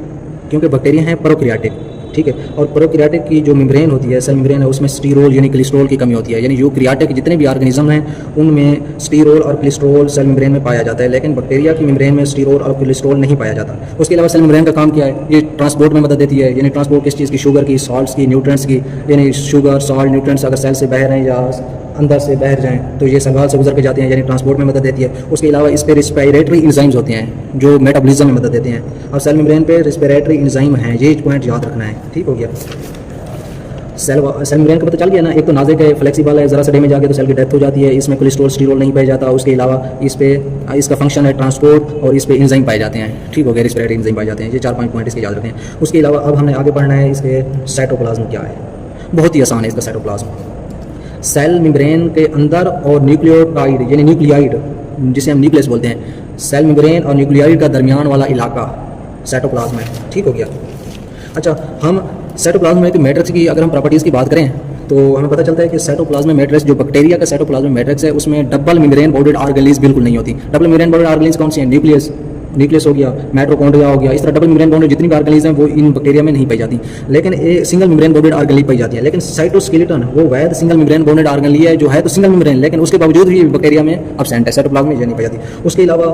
क्योंकि बैक्टीरिया हैं प्रोकैरियोटिक, ठीक है, और प्रोकैरियोटिक की जो मेम्ब्रेन होती है, सेल मेम्ब्रेन है, उसमें स्टीरोल यानी कोलेस्ट्रॉल की कमी होती है। यानी यूकैरियोटिक जितने भी ऑर्गेनिज्म हैं उनमें स्टीरोल और कोलेस्ट्रॉल सेल मेम्ब्रेन में पाया जाता है, लेकिन बैक्टीरिया की मेम्ब्रेन में स्टीरोल और कोलेस्ट्रॉल नहीं पाया जाता। उसके अलावा सेल मेम्ब्रेन का काम क्या है? ये ट्रांसपोर्ट में मदद देती है, यानी ट्रांसपोर्ट किस चीज़ की? शुगर की, सॉल्ट्स की, न्यूट्रिएंट्स की, यानी शुगर, सॉल्ट, न्यूट्रिएंट्स अगर सेल से बाहर हैं या अंदर से बाहर जाएँ तो ये सेल वॉल से गुजर के जाते हैं, यानी ट्रांसपोर्ट में मदद देती है। उसके अलावा इस पर रिस्पिरेटरी एंजाइम्स होते हैं जो मेटाबॉलिज्म में मदद देते हैं, और सेल मेम्ब्रेन पे रिस्पिरेटरी एंजाइम हैं, ये पॉइंट याद रखना है। ठीक हो गया। सेल मेम्ब्रेन का पता चल गया ना, एक तो नाजुक है, फ्लेक्सिबल है, ज़रा सा डैमेज आ गया तो सेल की डेथ हो जाती है, इसमें कोलेस्ट्रॉल, स्टीरोल नहीं पाया जाता। उसके अलावा इस पे इसका फंक्शन है ट्रांसपोर्ट, और इस पे एंजाइम पाए जाते हैं। ठीक हो गया, रिस्पिरेटरी एंजाइम पाए जाते हैं। ये 4-5 पॉइंट इसके याद रखते हैं। उसके अलावा अब हमने आगे पढ़ना है इसके साइटोप्लाज्म क्या है। बहुत ही आसान है इसका साइटोप्लाज्म। सेल मेम्ब्रेन के अंदर और न्यूक्लियोटाइड यानी न्यूक्लियाइड जिसे हम न्यूक्लियस बोलते हैं, सेल मेम्ब्रेन और न्यूक्लियाइड का दरमियान वाला इलाका साइटोप्लाज्म है। ठीक हो गया। अच्छा, हम साइटोप्लाज्म के मैट्रिक्स की अगर हम प्रॉपर्टीज़ की बात करें तो हमें पता चलता है कि साइटोप्लाज्म मैट्रिक्स जो बैक्टीरिया का साइटोप्लाज्म मैट्रिक्स है उसमें डबल मेम्ब्रेन बॉर्डर्ड ऑर्गेनेल्स बिल्कुल नहीं होती। डबल मेम्ब्रेन बॉर्डर्ड ऑर्गेनेल्स कौन सी हैं? न्यूक्लियस हो गया, माइटोकॉन्ड्रिया हो गया, इस तरह डबल मेम्ब्रेन बॉन्डेड जितनी भी ऑर्गेनेल्स हैं वो इन बैक्टीरिया में नहीं पाई जाती, लेकिन एक सिंगल मेम्ब्रेन बॉन्डेड ऑर्गेनेल पाई जाती है। लेकिन साइटोस्केलेटन वो वैध सिंगल मेम्ब्रेन बॉन्डेड ऑर्गेनेल है जो है तो सिंगल मेम्ब्रेन, लेकिन उसके बावजूद भी बैक्टीरिया में एब्सेंट है, साइटोप्लाज्म में ये नहीं पाई जाती। उसके अलावा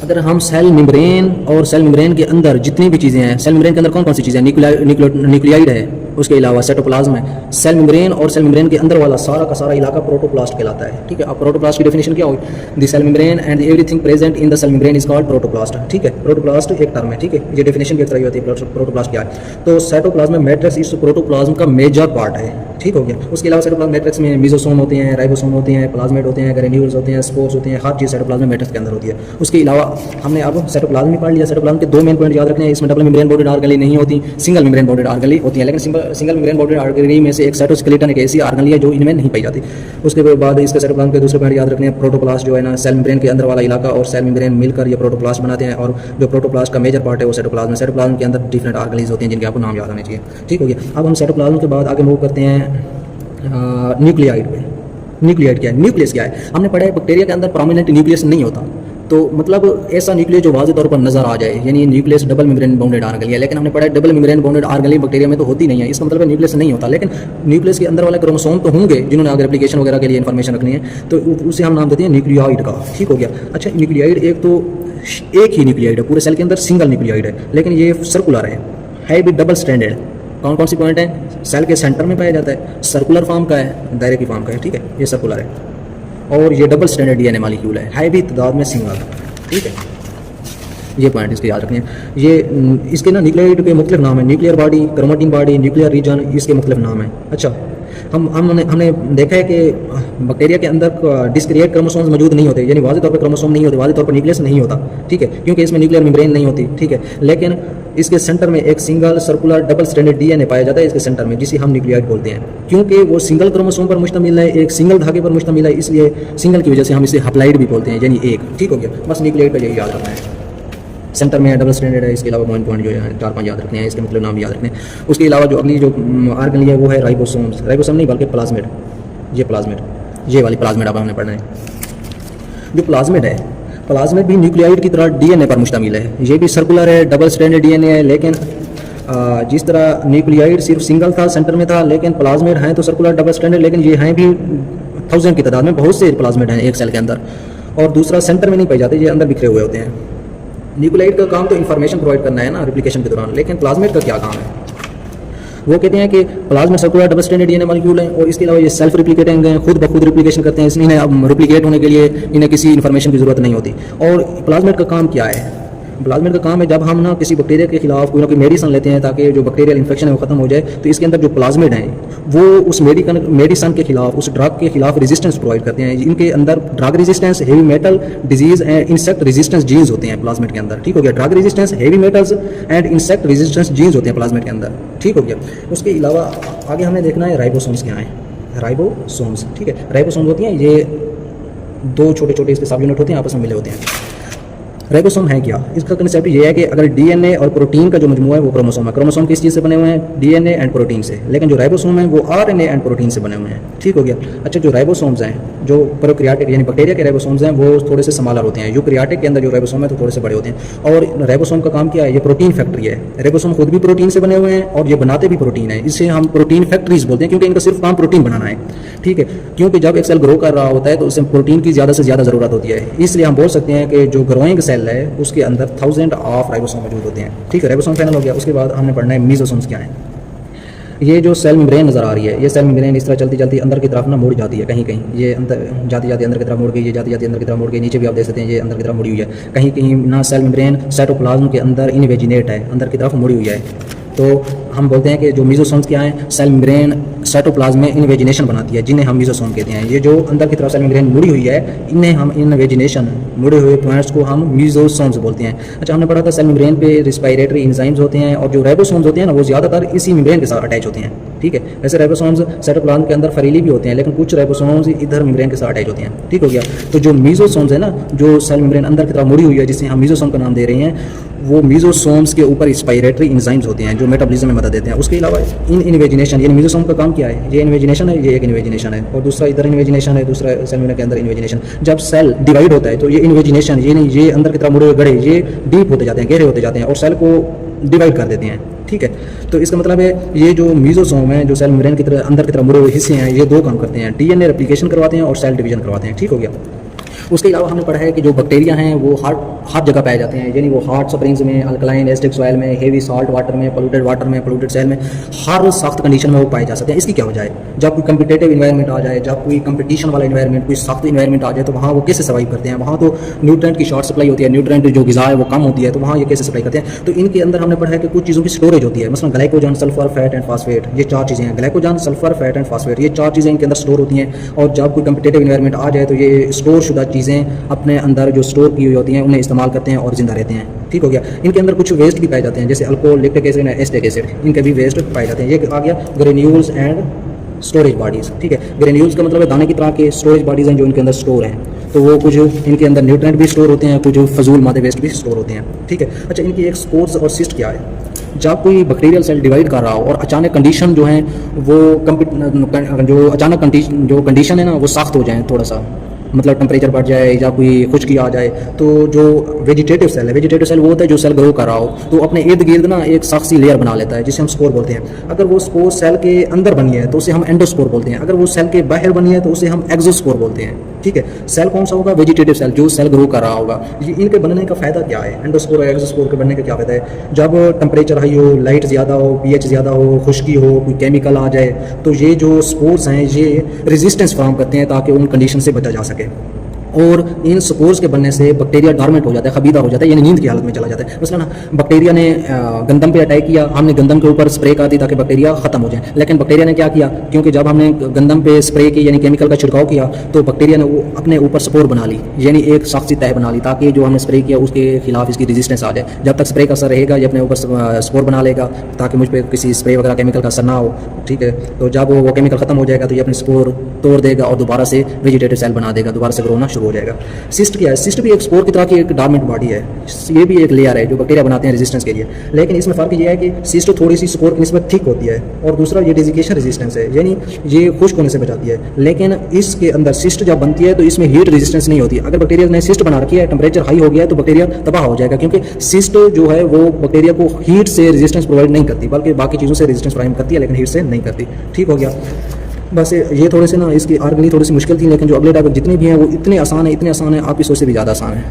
अगर हम सेल मेम्ब्रेन और सेल मेम्ब्रेन के अंदर जितनी भी चीज़ें हैं, सेल मेम्ब्रेन के अंदर कौन कौन सी चीज़ें हैं? न्यूक्लियाइड है, उसके अलावा साइटोप्लाज्म है, सेल मेम्ब्रेन और सेल मेम्ब्रेन के अंदर वाला सारा का सारा इलाका प्रोटोप्लास्ट कहलाता है। ठीक है, अब प्रोटोप्लास्ट की डेफिनेशन क्या होगी? The cell membrane and everything present in the cell membrane is called protoplast. ठीक है, प्रोटोप्लास्ट एक टर्म है। ठीक है, ये डेफिनेशन की तरह होती है प्रोटोप्लास्ट क्या है। तो साइटोप्लाज्म मैट्रिक्स इस प्रोटोप्लाज्म का मेजर पार्ट है। ठीक हो गया। उसके अलावा साइटोप्लाज्म मैट्रिक्स में मेसोसोम होते हैं, राइबोसोम होते हैं, प्लाज्मेट होते हैं, ग्रेन्यूल्स होते हैं, स्पोर्स होते हैं, हर चीज़ साइटोप्लाज्म मैट्रिक्स के अंदर होती है। उसके अलावा हमने अब साइटोप्लाज्म में पढ़ लिया। साइटोप्लाज्म के दो मेन पॉइंट याद रखने हैं। इसमें डबल मेम्ब्रेन बॉडीड ऑर्गेनली नहीं होती, सिंगल मेम्ब्रेन बॉडीड ऑर्गेनली होती है। लेकिन सिंगल मेम्ब्रेन बॉडीड ऑर्गेनली में से एक साइटोस्केलेटन एक ऐसी ऑर्गेनली है जो इनमें नहीं पाई जाती। उसके बाद इसके साइटोप्लाज्म के दूसरे पॉइंट याद रखने हैं। प्रोटोप्लास्ट जो है ना, सेल मेम्ब्रेन के अंदर वाला इलाका और सेल मेम्ब्रेन मिलकर ये प्रोटोप्लास्ट बनाते हैं। और जो प्रोटोप्लास्ट का मेजर पार्ट है वो साइटोप्लाज्म के अंदर डिफरेंट ऑर्गेनलीज होती हैं जिनके आपको नाम याद आने चाहिए। ठीक हो गया। अब हम साइटोप्लाज्म के बाद आगे मूव करते हैं न्यूक्लियाइड पे। न्यूक्लियाइड क्या है? न्यूक्लियस क्या है? हमने पढ़ा है बैक्टीरिया के अंदर प्रोमिनेंट न्यूक्लियस नहीं होता, तो मतलब ऐसा न्यूक्लियस जो वाज़ेह तौर पर नजर आ जाए, यानी nucleus double membrane bounded organelle है। लेकिन हमने पढ़ा है double membrane bounded organelle bacteria में तो होती नहीं है। इसका मतलब न्यूक्लियस नहीं होता, लेकिन न्यूक्लियस के अंदर वाले क्रोमोसोम तो होंगे जिन्होंने आगे एप्लीकेशन वगैरह के लिए इन्फॉर्मेशन रखनी है, तो उसे हम नाम देते हैं न्यूक्लियाइड का। ठीक हो गया। अच्छा, न्यूक्लियाइड एक ही न्यूक्लियाइड है पूरे सेल के अंदर, सिंगल न्यूक्लियाइड है, लेकिन ये सर्कुलर है भी डबल स्टैंडर्ड। कौन कौन सी पॉइंट है? सेल के सेंटर में पाया जाता है, सर्कुलर फॉर्म का है, दायरे की फॉर्म का है। ठीक है, ये सर्कुलर है और ये डबल स्टैंडर्ड डीएनए मॉलिक्यूल है भी तादाद में सिंगल। ठीक है, ये पॉइंट इसके याद रखने हैं। ये इसके ना न्यूक्लियाइड के मुख्तलिफ नाम है, nuclear body, chromatin body, nuclear region, इसके मुख्तलिफ नाम है। अच्छा, हमने देखा है कि बैक्टीरिया के अंदर डिस्क्रिएट क्रोमोसोम्स मौजूद नहीं होते, यानी वाज़ेह तौर पर क्रोमोसोम नहीं होते, वाज़ेह तौर पर न्यूक्लियस नहीं होता। ठीक है, क्योंकि इसमें न्यूक्लियर मेम्ब्रेन नहीं होती। ठीक है, लेकिन इसके सेंटर में एक single circular double standard DNA पाया जाता है इसके सेंटर में, जिसे हम न्यूक्लियाइड बोलते हैं। क्योंकि वो सिंगल क्रोमोसोम पर मुश्तमिल है, एक सिंगल धागे पर मुश्तमिल है, इसलिए सिंगल की वजह से हम इसे हप्लाइड भी बोलते हैं, यानी एक। ठीक हो गया, बस न्यूक्लियाइड का यही याद रखना है। सेंटर में डबल स्टैंडर्ड है। इसके अलावा पॉइंट जो है 4-5 याद रखने हैं, इसके मतलब नाम याद रखने हैं। उसके अलावा जो अगली जो ऑर्गेनली है वो है राइबोसोम्स। राइबोसोम नहीं बल्कि प्लाज्मेट। ये वाली प्लाज्मेट अब हमने पढ़ना है। जो प्लाज्मेट है, प्लाज्मेट भी न्यूक्लियाइड की तरह डीएनए पर मुश्तमिल है। ये भी सर्कुलर है, डबल स्टैंडर्ड डीएनए है, लेकिन जिस तरह न्यूक्लियाइड सिर्फ सिंगल था, सेंटर में था, लेकिन प्लाज्मेट हैं तो सर्कुलर डबल स्टैंडर्ड, लेकिन ये हैं भी 1000 की तादाद में, बहुत से प्लाज्मेट हैं एक सेल के अंदर, और दूसरा सेंटर में नहीं पाए जाते, ये अंदर बिखरे हुए होते हैं। न्यूक्लियाइड का काम तो इन्फॉर्मेशन प्रोवाइड करना है ना रेप्लिकेशन के दौरान, लेकिन प्लाज्मेट का क्या काम है? वो कहते हैं कि plasma circular double standard DNA molecule है, और इसके अलावा ये सेल्फ रिप्लिकेटिंग हैं, खुद ब खुद रिप्लिकेशन करते हैं, इसलिए इन्हें रिप्लिकेट होने के लिए इन्हें किसी इन्फॉर्मेशन की जरूरत नहीं होती। और प्लाज्मेट का काम क्या है? प्लाज्मेट का काम है जब हम ना किसी बैक्टीरिया के खिलाफ कोई ना कोई मेडिसिन लेते हैं ताकि जो बैक्टीरियल इन्फेक्शन है वो खत्म हो जाए, तो इसके अंदर जो प्लाज्मेट हैं वो उस मेडिसिन के खिलाफ, उस ड्रग के खिलाफ रेजिस्टेंस प्रोवाइड करते हैं। इनके अंदर drug resistance, heavy metal, disease and insect resistance genes होते हैं प्लाज्मेट के अंदर। ठीक हो गया, drug resistance, heavy metals and insect resistance genes होते हैं प्लाज्मेट के अंदर। ठीक हो गया। उसके अलावा आगे हमें देखना है राइबोसोम्स क्या हैं। राइबोसोम्स, ठीक है, राइबोसोम्स होती हैं, ये 2 छोटे इसके सब यूनिट होते हैं, आपस में मिले होते हैं। राइबोसोम है क्या? इसका कंसेप्ट ये है कि अगर डीएनए और प्रोटीन का जो मजमूआ है वो क्रोमोसोम है। क्रोमोसोम किस चीज़ से बने हुए हैं? डीएनए एंड प्रोटीन से। लेकिन जो राइबोसोम है वो आरएनए एंड प्रोटीन से बने हुए हैं। ठीक हो गया। अच्छा, जो राइबोसोम्स हैं, जो प्रोकैरियोटिक यानी बैक्टीरिया के राइबोसोम्स हैं, वो थोड़े से स्मॉलर होते हैं। यूकैरियोटिक के अंदर जो राइबोसोम है तो थोड़े से बड़े होते हैं। और राइबोसोम का काम क्या है? ये प्रोटीन फैक्ट्री है। राइबोसोम खुद भी प्रोटीन से बने हुए हैं और ये बनाते भी प्रोटीन है। इसे हम प्रोटीन फैक्ट्रीज बोलते हैं, क्योंकि इनका सिर्फ काम प्रोटीन बनाना है। ठीक है, क्योंकि जब एक सेल ग्रो कर रहा होता है तो उसे प्रोटीन की ज़्यादा से ज़्यादा ज़रूरत होती है। इसलिए हम बोल सकते हैं कि जो ग्रोइंग सेल है उसके अंदर 1000 ऑफ राइबोसोम मौजूद होते हैं। ठीक है, राइबोसोम फाइनल हो गया। उसके बाद हमने पढ़ना है मेसोसोम्स क्या है। ये जो सेल मेम्ब्रेन नज़र आ रही है, ये सेल मेम्ब्रेन इस तरह चलती चलती अंदर की तरफ ना मुड़ जाती है। कहीं ये अंदर जाती अंदर की तरफ मुड़ गई, ये जाती अंदर की तरफ मुड़ गई। नीचे भी आप देख सकते हैं ये अंदर की तरफ मुड़ी हुई है। कहीं ना सेल मेम्ब्रेन साइटोप्लाज्म के अंदर इनवेजिनेट है, अंदर की तरफ मुड़ी हुई है। तो हम बोलते हैं कि जो मेसोसोम्स क्या है, सेल मेम्ब्रेन साइटोप्लाज्म में इन्वेजिनेशन बनाती है, जिन्हें हम मेसोसोम कहते हैं। ये जो अंदर की तरफ सेल मेम्ब्रेन मुड़ी हुई है, इन्हें हम इन्वेजिनेशन, मुड़े हुए पॉइंट्स को हम मेसोसोम्स बोलते हैं। अच्छा, हमने पढ़ा था सेल मेम्ब्रेन पे रेस्पिरेटरी एंजाइम्स होते हैं, और जो राइबोसोम्स होते हैं ना वो ज़्यादातर इसी मेम्ब्रेन के साथ अटैच होते हैं। ठीक है, वैसे राइबोसोम्स साइटोप्लाज्म के अंदर फरीली भी होते हैं, लेकिन कुछ राइबोसोम्स इधर मेम्ब्रेन के साथ अटैच होते हैं। ठीक हो गया। तो जो मेसोसोम्स है ना, जो सेल मेम्ब्रेन अंदर की तरफ मुड़ी हुई है, जिसे हम मेसोसोम का नाम दे रहे हैं, वो मेसोसोम्स के ऊपर रेस्पिरेटरी एंजाइम्स होते हैं जो मेटाबॉलिज्म में मदद देते हैं। उसके अलावा इन्वेजिनेशन, यानी मेसोसोम का काम क्या है? ये इन्वेजिनेशन है, ये एक इन्वेजिनेशन है, और दूसरा इधर इन्वेजिनेशन है, दूसरा सेल मेम्ब्रेन के अंदर इन्वेजिनेशन। जब सेल डिवाइड होता है तो ये इन्वेजिनेशन, ये अंदर की तरफ मुड़े हुए गड़े, ये डीप होते जाते हैं, गहरे होते जाते हैं और सेल को डिवाइड कर देते हैं। ठीक है, तो इसका मतलब है ये जो मेसोसोम है, जो सेल मेम्ब्रेन की तरह अंदर की तरफ मुड़े हुए हिस्से हैं, ये 2 काम करते हैं, डीएनए रेप्लिकेशन करवाते हैं और सेल डिवीजन करवाते हैं। ठीक हो गया। उसके अलावा हमने पढ़ा है कि जो बैक्टीरिया हैं वो हर जगह पाए जाते हैं, यानी वो हॉट स्प्रिंग्स में, अल्कलाइन एसिडिक सॉइल में, हेवी सॉल्ट वाटर में, पोल्यूटेड सॉइल में, हर सख्त कंडीशन में वो पाए जा सकते हैं। इसकी क्या वजह है? जब कोई कम्पिटेटिव इन्वायरमेंट आ जाए, जब कोई कंपटीशन वाला इन्वायरमेंट, कोई सख्त इन्वायरमेंट आ जाए, तो वहाँ वो कैसे सर्वाइव करते हैं? वहाँ तो न्यूट्रेंट की शॉर्ट सप्लाई होती है, न्यूट्रेंट जो ग़िज़ा है वो कम होती है, तो वहाँ ये कैसे सप्लाई करते हैं? तो इनके अंदर हमने पढ़ा है कि कुछ चीज़ों की स्टोरेज होती है, मसलन glycogen, sulphur, fat and phosphate, ये 4 चीज़ें हैं। Glycogen, sulphur, fat and phosphate, ये 4 चीज़ें इनके अंदर स्टोर होती हैं, और जब कोई कम्पिटेटिव इन्वायरमेंट आ जाए तो ये स्टोर शुदा चीज़ें अपने अंदर जो स्टोर की हुई होती हैं उन्हें इस्तेमाल करते हैं और जिंदा रहते हैं। ठीक हो गया। इनके अंदर कुछ वेस्ट भी पाए जाते हैं, जैसे alcohol, lactic acid, acetic acid, इनके भी वेस्ट पाए जाते हैं। ये आ गया ग्रेन्यूल्स एंड स्टोरेज बॉडीज़। ठीक है, ग्रेन्यूल्स का मतलब है दाने की तरह के स्टोरेज बॉडीज़ हैं जो इनके अंदर स्टोर हैं, तो वो कुछ इनके अंदर न्यूट्रेंट भी स्टोर होते हैं, कुछ फजूल मादे वेस्ट भी स्टोर होते हैं। ठीक है, अच्छा, इनकी एक स्पोर्स और सिस्ट क्या है? जब कोई बैक्टीरियल सेल डिवाइड कर रहा हो और अचानक कंडीशन जो है वो जो अचानक कंडीशन है ना वो सख्त हो जाए, थोड़ा सा मतलब टेम्परेचर बढ़ जाए या कोई खुश्की आ जाए, तो जो वेजिटेटिव सेल है, वेजिटेटिव सेल वो होता है जो सेल ग्रो कर रहा हो, तो अपने इर्द गिर्द ना एक सख्त सी लेयर बना लेता है जिसे हम स्पोर बोलते हैं। अगर वो स्पोर सेल के अंदर बनी है तो उसे हम एंडोस्पोर बोलते हैं, अगर वो सेल के बाहर बनी है तो उसे हम एक्सोस्पोर बोलते हैं। ठीक है, सेल कौन सा होगा? वेजिटेटिव सेल, जो सेल ग्रो कर रहा होगा। ये इनके बनने का फ़ायदा क्या है? एंडोस्पोर और एक्सोस्पोर के बनने का क्या फ़ायदा है? जब टेम्परेचर हाई हो, लाइट ज़्यादा हो, pH ज़्यादा हो, खुश्की हो, कोई केमिकल आ जाए, तो ये जो स्पोर्स हैं ये रेजिस्टेंस फ्राहम करते हैं ताकि उन कंडीशन से बचा जा सके। और इन स्पोर्स के बनने से बैक्टीरिया डॉर्मेंट हो जाता है, खबीदा हो जाता है, यानी नींद की हालत में चला जाता है। मसलन बैक्टीरिया ने गंदम पे अटैक किया, हमने गंदम के ऊपर स्प्रे कर दी ताकि बैक्टीरिया ख़त्म हो जाए, लेकिन बैक्टीरिया ने क्या किया? क्योंकि जब हमने गंदम पे स्प्रे की यानी केमिकल का छिड़काव किया, तो बैक्टीरिया ने वो अपने ऊपर स्पोर बना ली, यानी एक सख्त सी तह बना ली ताकि जो हमने स्प्रे किया उसके खिलाफ इसकी रेजिस्टेंस आ जाए। जब तक स्प्रे का असर रहेगा ये अपने ऊपर स्पोर बना लेगा ताकि मुझ पर किसी स्प्रे वगैरह केमिकल का असर ना हो। ठीक है, तो जब वो केमिकल ख़त्म हो जाएगा तो ये अपने स्पोर तोड़ देगा और दोबारा से वेजिटेटिव सेल बना देगा, दोबारा से ग्रो होना शुरू हो जाएगा। सिस्ट क्या है? सिस्ट भी एक स्पोर की तरह की एक डॉर्मेंट बॉडी है, ये भी एक लेयर है जो बैक्टीरिया बनाते हैं रेजिस्टेंस के लिए, लेकिन इसमें फ़र्क ये है कि सिस्ट थोड़ी सी स्पोर की निस्बत थिक होती है, और दूसरा ये डिजिकेशन रेजिस्टेंस है, यानी ये खुश्क होने से बचाती है। लेकिन इसके अंदर सिस्ट जब बनती है तो इसमें हीट रेजिस्टेंस नहीं होती। अगर बैक्टीरिया ने सिस्ट बना रखी है, टेम्परेचर हाई हो गया है तो बैक्टीरिया तबाह हो जाएगा, क्योंकि सिस्ट जो है वो बैक्टीरिया को हीट से रेजिस्टेंस प्रोवाइड नहीं करती, बल्कि बाकी चीज़ों से रेजिस्टेंस प्रोवाइड करती है, लेकिन हीट से नहीं करती। ठीक हो गया। बस ये थोड़े से ना इसकी आर्गनी थोड़ी सी मुश्किल थी, लेकिन जो अगले टॉपिक जितने भी हैं वो इतने आसान है, आपकी सोच से भी ज़्यादा आसान है।